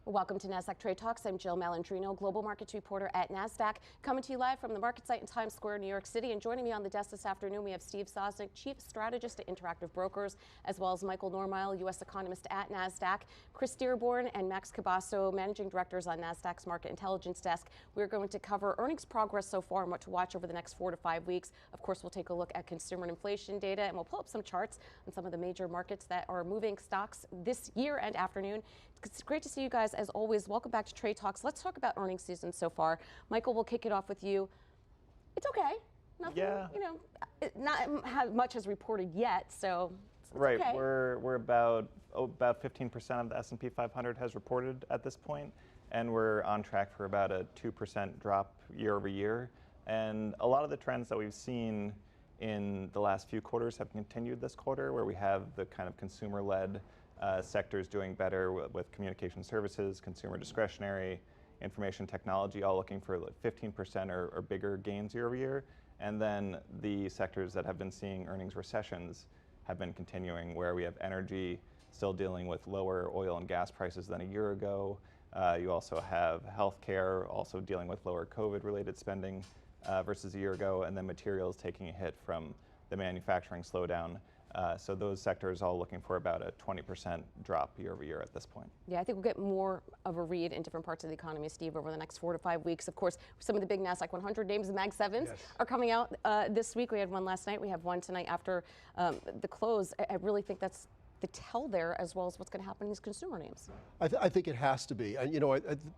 Welcome to Nasdaq Trade Talks. I'm Jill Malandrino, global markets reporter at Nasdaq, coming to you live from the market site in Times Square, New York City. And joining me on the desk this afternoon, we have Steve Sosnick, chief strategist at Interactive Brokers, as well as Michael Normyle, U.S. economist at Nasdaq, Chris Dearborn and Max Cabasso, managing directors on Nasdaq's Market Intelligence Desk. We're going to cover earnings progress so far and what to watch over the next 4 to 5 weeks. Of course, we'll take a look at consumer and inflation data, and we'll pull up some charts on some of the major markets that are moving stocks this year and afternoon. It's great to see you guys as always. Welcome back to Trade Talks. Let's talk about earnings season so far. Michael, we'll kick it off with you. It's okay. Nothing, not much has reported yet, so it's right. Okay. We're about 15% of the S&P 500 has reported at this point, and we're on track for about a 2% drop year over year. And a lot of the trends that we've seen in the last few quarters have continued this quarter, where we have the kind of consumer-led sectors doing better with communication services, consumer discretionary, information technology, all looking for like 15% or bigger gains year over year. And then the sectors that have been seeing earnings recessions have been continuing, where we have energy still dealing with lower oil and gas prices than a year ago. You also have healthcare also dealing with lower COVID-related spending versus a year ago, and then materials taking a hit from the manufacturing slowdown. So those sectors all looking for about a 20% drop year over year at this point. Yeah, I think we'll get more of a read in different parts of the economy, Steve, over the next 4 to 5 weeks. Of course, some of the big Nasdaq 100 names, the Mag 7s, are coming out this week. We had one last night. We have one tonight after the close. I really think that's the tell there, as well as what's going to happen in these consumer names. I think it has to be. And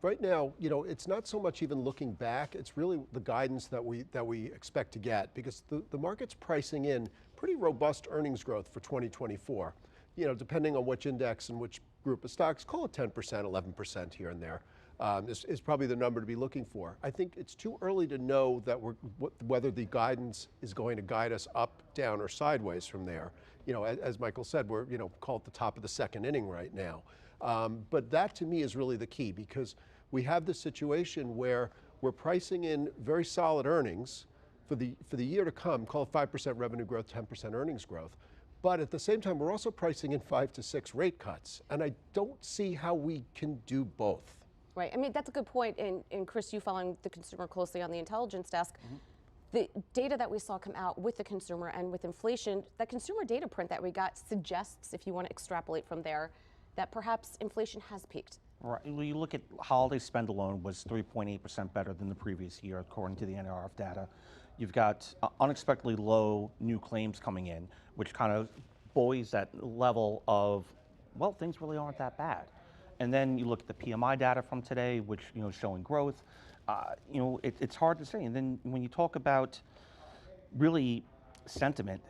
right now, it's not so much even looking back. It's really the guidance that we expect to get, because the market's pricing in pretty robust earnings growth for 2024. Depending on which index and which group of stocks, call it 10%, 11% here and there. Is probably the number to be looking for. I think it's too early to know that whether the guidance is going to guide us up, down, or sideways from there. As Michael said, we're call it the top of the second inning right now. But that to me is really the key, because we have this situation where we're pricing in very solid earnings for the year to come, call it 5% revenue growth, 10% earnings growth. But at the same time, we're also pricing in 5 to 6 rate cuts. And I don't see how we can do both. Right. I mean, that's a good point. And Chris, you following the consumer closely on the intelligence desk, the data that we saw come out with the consumer and with inflation, that consumer data print that we got suggests, if you want to extrapolate from there, that perhaps inflation has peaked. Right. When you look at holiday spend alone was 3.8% better than the previous year, according to the NRF data. You've got unexpectedly low new claims coming in, which kind of buoys that level of, well, things really aren't that bad. And then you look at the PMI data from today, which showing growth. It's hard to say. And then when you talk about really sentiment,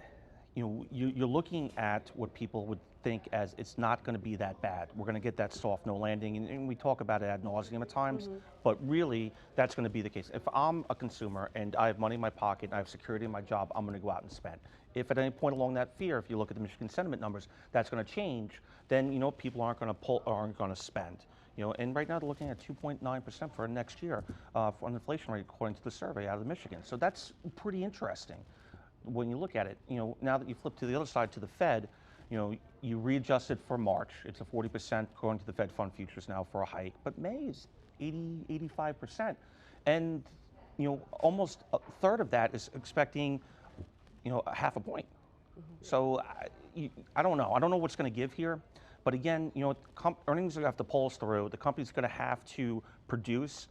you're looking at what people would think as it's not going to be that bad. We're going to get that soft no landing, and we talk about it ad nauseum at times, but really that's going to be the case. If I'm a consumer and I have money in my pocket and I have security in my job, I'm going to go out and spend. If at any point along that fear, if you look at the Michigan sentiment numbers, that's going to change, then people aren't going to spend. And right now they're looking at 2.9% for next year for an inflation rate, according to the survey out of Michigan. So that's pretty interesting when you look at it. Now that you flip to the other side, to the Fed, you readjusted for March. It's a 40% according to the Fed fund futures now for a hike, but May is 85%. And almost a third of that is expecting a half a point. So I don't know. I don't know what's going to give here. But again, earnings are going to have to pull us through. The company's going to have to produce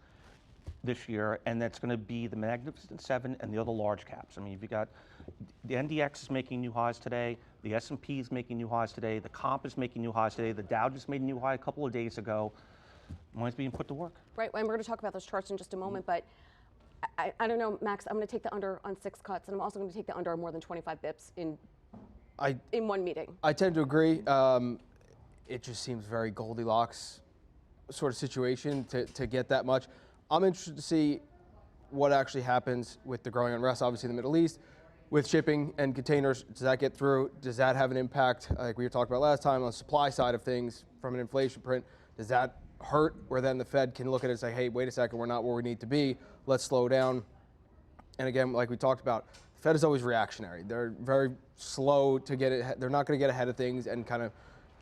this year, and that's going to be the Magnificent Seven and the other large caps. I mean, you've got the NDX is making new highs today. The S&P is making new highs today. The Comp is making new highs today. The Dow just made a new high a couple of days ago. Money's being put to work. Right, and we're going to talk about those charts in just a moment, but I don't know, Max, I'm going to take the under on 6 cuts, and I'm also going to take the under on more than 25 bips in one meeting. I tend to agree. It just seems very Goldilocks sort of situation to get that much. I'm interested to see what actually happens with the growing unrest, obviously in the Middle East, with shipping and containers. Does that get through? Does that have an impact, like we were talking about last time, on the supply side of things from an inflation print? Does that hurt, where then the Fed can look at it and say, hey, wait a second, we're not where we need to be, let's slow down? And again, like we talked about, the Fed is always reactionary. They're very slow to get it. They're not going to get ahead of things and kind of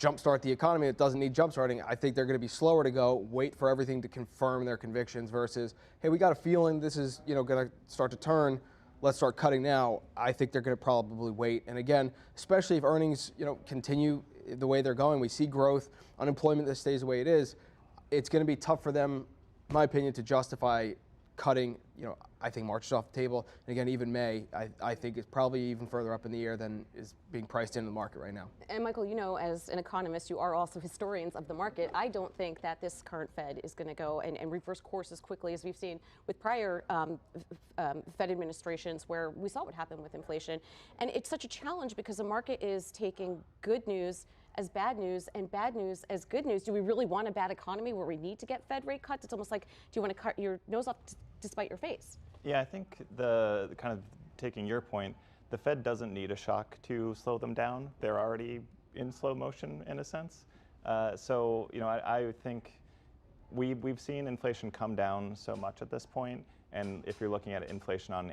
jumpstart the economy that doesn't need jumpstarting. I think they're going to be slower to go, wait for everything to confirm their convictions versus, hey, we got a feeling this is going to start to turn. Let's start cutting now. I think they're going to probably wait. And again, especially if earnings continue the way they're going, we see growth, unemployment that stays the way it is. It's going to be tough for them, in my opinion, to justify cutting. I think March is off the table. And again, even May, I think is probably even further up in the air than is being priced into the market right now. And Michael, as an economist, you are also historians of the market. I don't think that this current Fed is going to go and reverse course as quickly as we've seen with prior Fed administrations, where we saw what happened with inflation. And it's such a challenge because the market is taking good news as bad news and bad news as good news. Do we really want a bad economy where we need to get Fed rate cuts? It's almost like, do you want to cut your nose off to spite your face? Yeah, I think the kind of taking your point, the Fed doesn't need a shock to slow them down. They're already in slow motion in a sense. So I think we've seen inflation come down so much at this point, and if you're looking at inflation on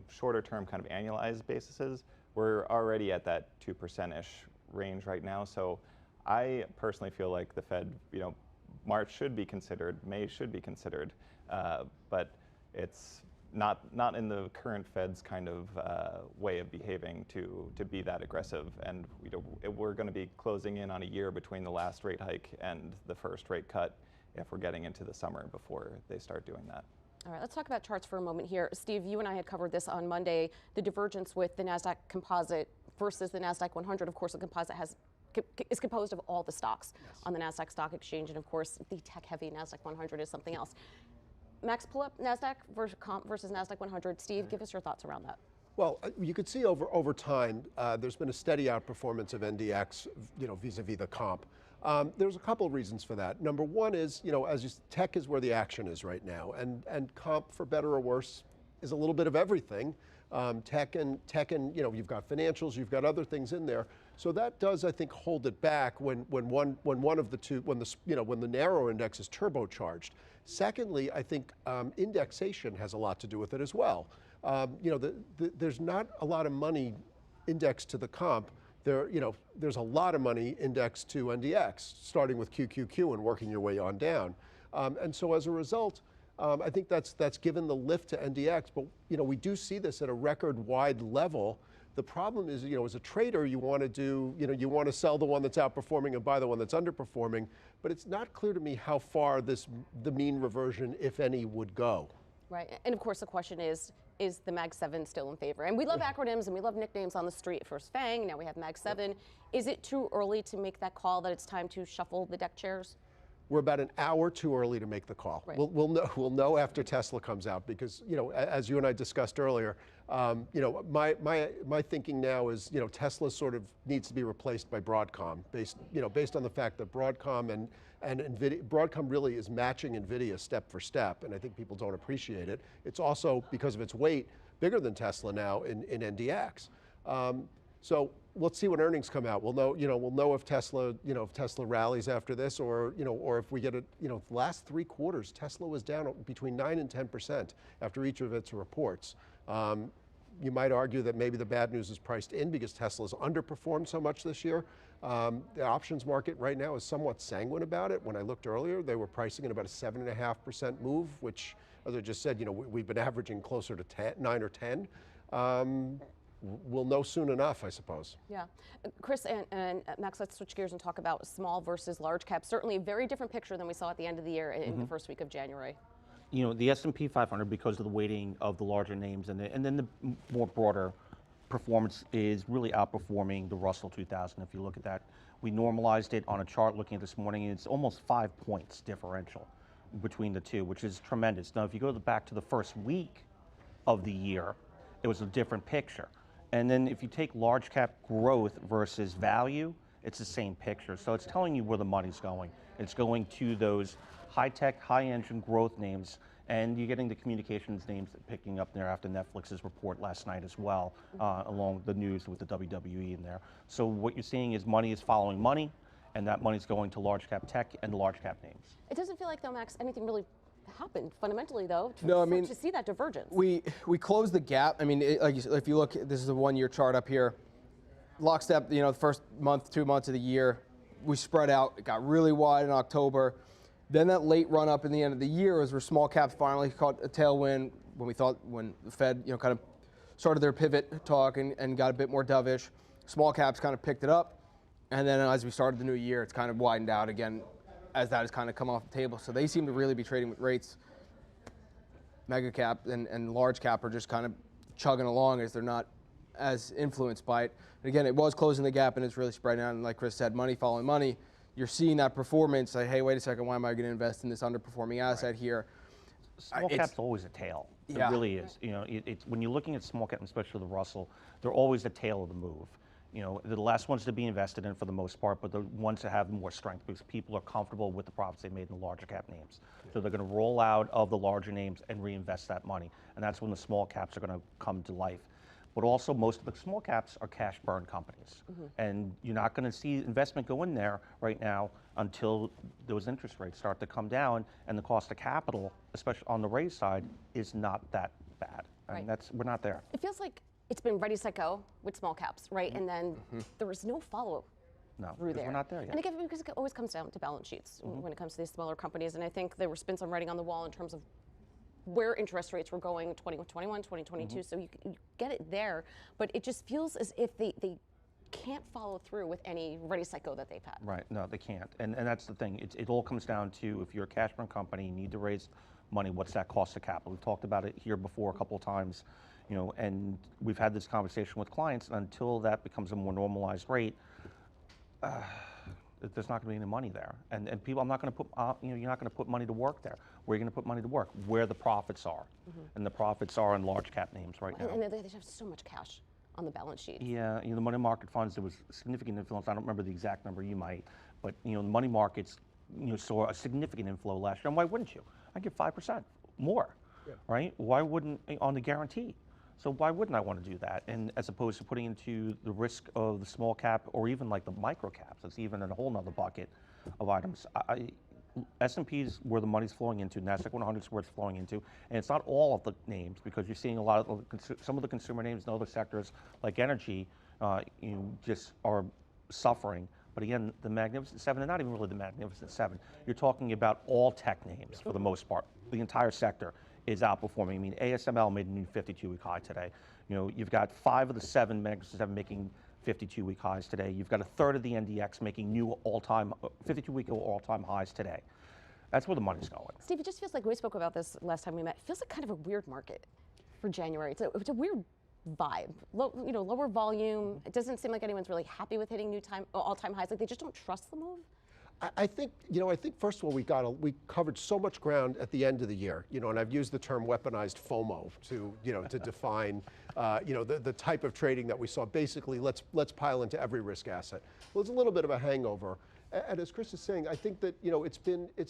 shorter term kind of annualized bases, we're already at that 2%-ish range right now. So I personally feel like the Fed, March should be considered, May should be considered, but it's not in the current Fed's kind of way of behaving to be that aggressive. And we're going to be closing in on a year between the last rate hike and the first rate cut if we're getting into the summer before they start doing that. All right, let's talk about charts for a moment here. Steve, you and I had covered this on Monday, the divergence with the Nasdaq Composite versus the Nasdaq-100. Of course, the composite is composed of all the stocks on the Nasdaq Stock Exchange, and of course, the tech-heavy Nasdaq-100 is something else. Max, pull up Nasdaq versus Nasdaq-100. Steve, give us your thoughts around that. Well, you could see over time, there's been a steady outperformance of NDX, vis-a-vis the comp. There's a couple of reasons for that. Number one is, tech is where the action is right now, and comp, for better or worse, is a little bit of everything. Tech and you've got financials, you've got other things in there. So that does, I think, hold it back when one of the two, when the narrow index is turbocharged. Secondly, I think indexation has a lot to do with it as well. There's not a lot of money indexed to the comp. There's a lot of money indexed to NDX, starting with QQQ and working your way on down. And so as a result, I think that's given the lift to NDX, but we do see this at a record wide level. The problem is, as a trader, you want to want to sell the one that's outperforming and buy the one that's underperforming, but it's not clear to me how far the mean reversion, if any, would go. Right, and of course the question is the Mag 7 still in favor? And we love acronyms and we love nicknames on the street. First FANG, now we have Mag 7. Is it too early to make that call that it's time to shuffle the deck chairs? We're about an hour too early to make the call. Right. We'll know after Tesla comes out, because as you and I discussed earlier, my thinking now is Tesla sort of needs to be replaced by Broadcom, based on the fact that Broadcom and NVIDIA, Broadcom really is matching NVIDIA step for step, and I think people don't appreciate it. It's also, because of its weight, bigger than Tesla now in NDX. So let's see when earnings come out. We'll know if Tesla rallies after this, or if we get the last 3 quarters, Tesla was down between 9 and 10% after each of its reports. You might argue that maybe the bad news is priced in because Tesla's underperformed so much this year. The options market right now is somewhat sanguine about it. When I looked earlier, they were pricing at about a 7.5% move, which, as I just said, we've been averaging closer to 9 or 10. We'll know soon enough, I suppose. Yeah. Chris and Max, let's switch gears and talk about small versus large cap. Certainly a very different picture than we saw at the end of the year in the first week of January. The S&P 500, because of the weighting of the larger names and then the more broader performance, is really outperforming the Russell 2000. If you look at that, we normalized it on a chart looking at this morning, and it's almost 5 points differential between the two, which is tremendous. Now, if you go back to the first week of the year, it was a different picture. And then if you take large cap growth versus value, it's the same picture. So it's telling you where the money's going. It's going to those high-tech, high-engine growth names, and you're getting the communications names picking up there after Netflix's report last night as well, along the news with the WWE in there. So what you're seeing is money is following money, and that money's going to large cap tech and large cap names. It doesn't feel like, though, Max, anything really happened fundamentally, though, to see that divergence. We closed the gap. I mean, if you look, this is a 1-year chart up here. Lockstep, the first month, 2 months of the year, we spread out. It got really wide in October. Then that late run up in the end of the year was where small caps finally caught a tailwind when the Fed, kind of started their pivot talk and got a bit more dovish. Small caps kind of picked it up. And then as we started the new year, it's kind of widened out again as that has kind of come off the table. So they seem to really be trading with rates. Mega cap and large cap are just kind of chugging along as they're not as influenced by it. And again, it was closing the gap and it's really spreading out. And like Chris said, money following money. You're seeing that performance. Like, hey, wait a second, why am I going to invest in this underperforming asset here? Small cap's always a tail. It Yeah. really is. It's when you're looking at small cap, especially the Russell, they're always the tail of the move. They're the last ones to be invested in for the most part, but the ones that have more strength because people are comfortable with the profits they made in the larger cap names. So they're going to roll out of the larger names and reinvest that money. And that's when the small caps are going to come to life. But also most of the small caps are cash burn companies. And you're not going to see investment go in there right now until those interest rates start to come down and the cost of capital, especially on the raise side, is not that bad. And we're not there. It feels like it's been ready, set, go with small caps, right? And then there was no follow-up through there. We're not there yet. And again, because it always comes down to balance sheets when it comes to these smaller companies. And I think there was been some writing on the wall in terms of where interest rates were going in 2021, 2022. So you get it there, but it just feels as if they can't follow through with any ready, set, go that they've had. Right, no, they can't. And that's the thing. It all comes down to if you're a cash burn company, you need to raise money, what's that cost of capital? We've talked about it here before a couple of times, and we've had this conversation with clients. Until that becomes a more normalized rate, there's not going to be any money there. And people, I'm not going to put, you're not going to put money to work there. Where are you going to put money to work? Where the profits are. And the profits are in large cap names right now. And they have so much cash on the balance sheet. Yeah, the money market funds, there was significant influence. I don't remember the exact number, you might, but the money markets saw a significant inflow last year. And why wouldn't you? I give 5% more, right? Why wouldn't, on the guarantee? So why wouldn't I want to do that? And as opposed to putting into the risk of the small cap or even like the micro caps, that's even in a whole nother bucket of items. S&P's where the money's flowing into, Nasdaq-100 is where it's flowing into, and it's not all of the names because you're seeing a lot of some of the consumer names in other sectors like energy, just are suffering. But again, the Magnificent Seven, and not even really the Magnificent Seven, you're talking about all tech names for the most part. The entire sector is outperforming. I mean, ASML made a new 52-week high today. You've got 5 of the 7 Magnificent Seven making 52-week highs today. You've got a third of the NDX making new all-time 52-week all-time highs today. That's where the money's going. Steve, it just feels like we spoke about this last time we met. It feels like kind of a weird market for January. It's a weird vibe. Lower volume. It doesn't seem like anyone's really happy with hitting new all-time highs. Like they just don't trust the move. I think first of all we covered so much ground at the end of the year, and I've used the term weaponized FOMO to define the type of trading that we saw. Basically, let's pile into every risk asset. Well, it's a little bit of a hangover, and as Chris is saying, I think that it's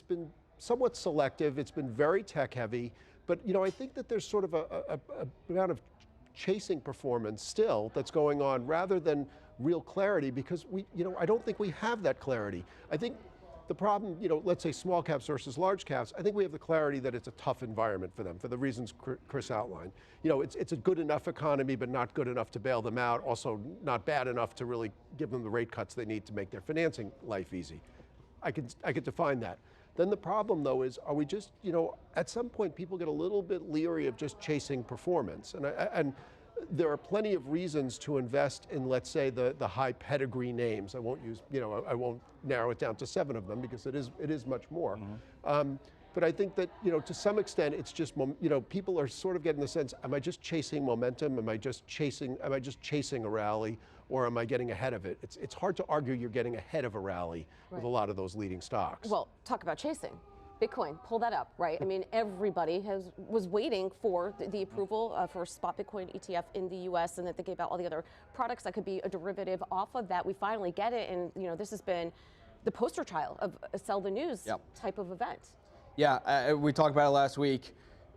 been somewhat selective. It's been very tech heavy, but I think that there's sort of a amount of chasing performance still that's going on rather than real clarity, because I don't think we have that clarity. I think the problem, let's say small caps versus large caps, I think we have the clarity that it's a tough environment for them for the reasons Chris outlined. It's a good enough economy, but not good enough to bail them out. Also not bad enough to really give them the rate cuts they need to make their financing life easy. I could define that. Then the problem though is, are we just, at some point people get a little bit leery of just chasing performance. And there are plenty of reasons to invest in, let's say, the high pedigree names. I won't use, I won't narrow it down to 7 of them because it is much more. But I think that, to some extent, it's just, people are sort of getting the sense, am I just chasing momentum? Am I just chasing a rally, or am I getting ahead of it? It's hard to argue you're getting ahead of a rally with a lot of those leading stocks. Well, talk about chasing. Bitcoin, pull that up, right? I mean, everybody was waiting for the approval for spot Bitcoin ETF in the U.S. and that they gave out all the other products that could be a derivative off of that. We finally get it, and this has been the poster child of a sell the news type of event. Yeah, we talked about it last week.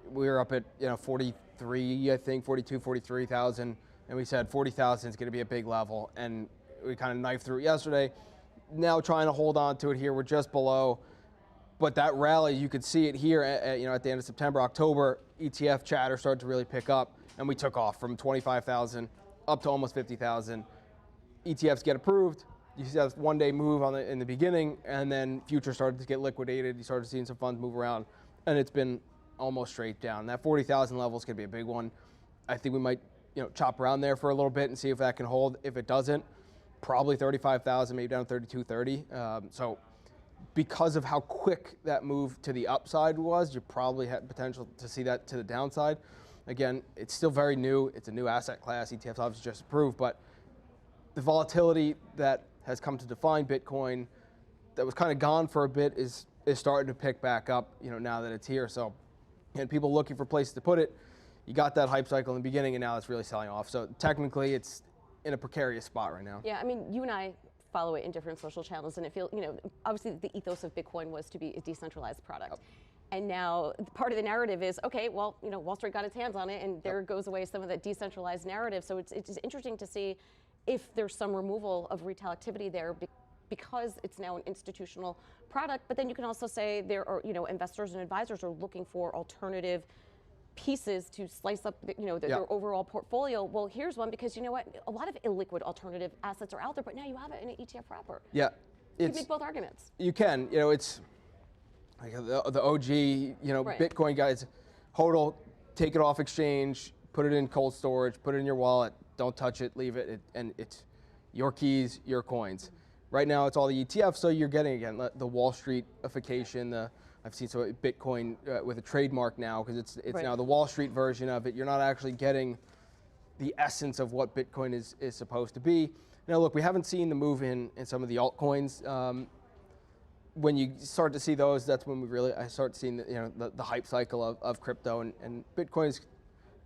We were up at 43, I think 42, 43,000, and we said 40,000 is going to be a big level, and we kind of knifed through it yesterday. Now trying to hold on to it here, we're just below. But that rally, you could see it here at the end of September, October, ETF chatter started to really pick up, and we took off from 25,000 up to almost 50,000. ETFs get approved, you see that one-day move in the beginning, and then futures started to get liquidated. You started seeing some funds move around, and it's been almost straight down. That 40,000 level is going to be a big one. I think we might chop around there for a little bit and see if that can hold. If it doesn't, probably 35,000, maybe down to 3230. So because of how quick that move to the upside was, you probably had potential to see that to the downside. Again, it's still very new. It's a new asset class. ETFs obviously just approved, but the volatility that has come to define Bitcoin that was kind of gone for a bit is starting to pick back up, now that it's here. So, and people looking for places to put it, you got that hype cycle in the beginning, and now it's really selling off. So technically, it's in a precarious spot right now. Yeah, I mean, you and I follow it in different social channels, and it feels, obviously the ethos of Bitcoin was to be a decentralized product. Yep. And now part of the narrative is, okay, well, Wall Street got its hands on it, and there goes away some of that decentralized narrative. So it's interesting to see if there's some removal of retail activity there because it's now an institutional product. But then you can also say there are, investors and advisors are looking for alternative pieces to slice up, their overall portfolio. Well, here's one, because you know what? A lot of illiquid alternative assets are out there, but now you have it in an ETF wrapper. Yeah. You make both arguments. You can. It's like the OG, Right. Bitcoin guys, HODL, take it off exchange, put it in cold storage, put it in your wallet, don't touch it, leave it, and it's your keys, your coins. Right now, it's all the ETFs, so you're getting, again, the Wall Street-ification, I've seen Bitcoin with a trademark now, because it's Right. now the Wall Street version of it. You're not actually getting the essence of what Bitcoin is supposed to be. Now, look, we haven't seen the move in some of the altcoins. When you start to see those, that's when I start seeing the hype cycle of crypto, and Bitcoin's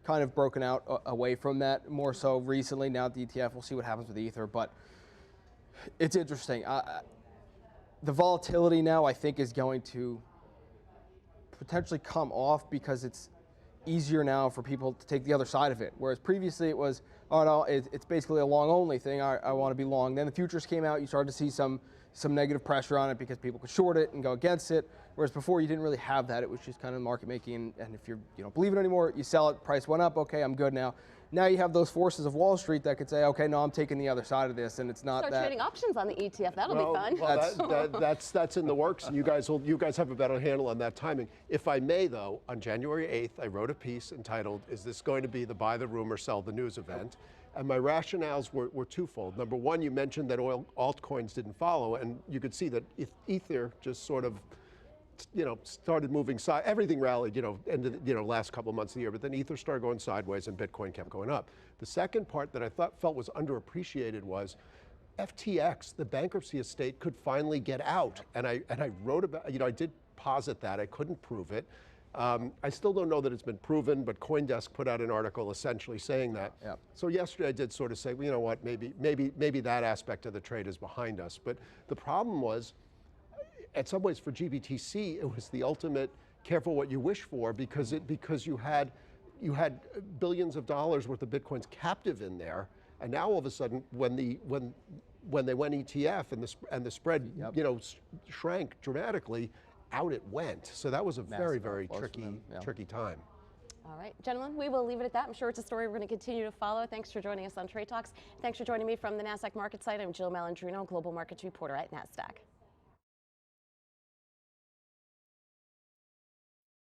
kind of broken out away from that more so recently. Now at the ETF, we'll see what happens with Ether, but it's interesting. The volatility now, I think, is going to potentially come off because it's easier now for people to take the other side of it. Whereas previously it was, oh no, it's basically a long only thing. I want to be long. Then the futures came out. You started to see some negative pressure on it because people could short it and go against it. Whereas before you didn't really have that. It was just kind of market making. And if you don't believe it anymore, you sell it. Price went up. Okay, I'm good now. Now you have those forces of Wall Street that could say, okay, no, I'm taking the other side of this, and it's not Start that. trading options on the ETF. That'll be fun. Well, that's in the works, and you guys have a better handle on that timing. If I may, though, on January 8th, I wrote a piece entitled, "Is this going to be the buy the rumor, sell the news event?" And my rationales were twofold. Number one, you mentioned that altcoins didn't follow, and you could see that Ether just sort of started moving side. Everything rallied, last couple of months of the year, but then Ether started going sideways and Bitcoin kept going up. The second part that I felt was underappreciated was FTX, the bankruptcy estate, could finally get out. And I wrote about, I did posit that. I couldn't prove it. I still don't know that it's been proven, but CoinDesk put out an article essentially saying that. Yep. So yesterday I did sort of say, well, you know what, maybe that aspect of the trade is behind us. But the problem was, in some ways for GBTC, it was the ultimate careful what you wish for, because you had billions of dollars worth of Bitcoins captive in there, and now all of a sudden when they went ETF and the spread shrank dramatically, out it went. So that was a very tricky time. All right, gentlemen, we will leave it at that. I'm sure it's a story we're going to continue to follow. Thanks for joining us on Trade Talks. Thanks for joining me from the Nasdaq Market site. I'm Jill Malandrino, Global Markets Reporter at Nasdaq.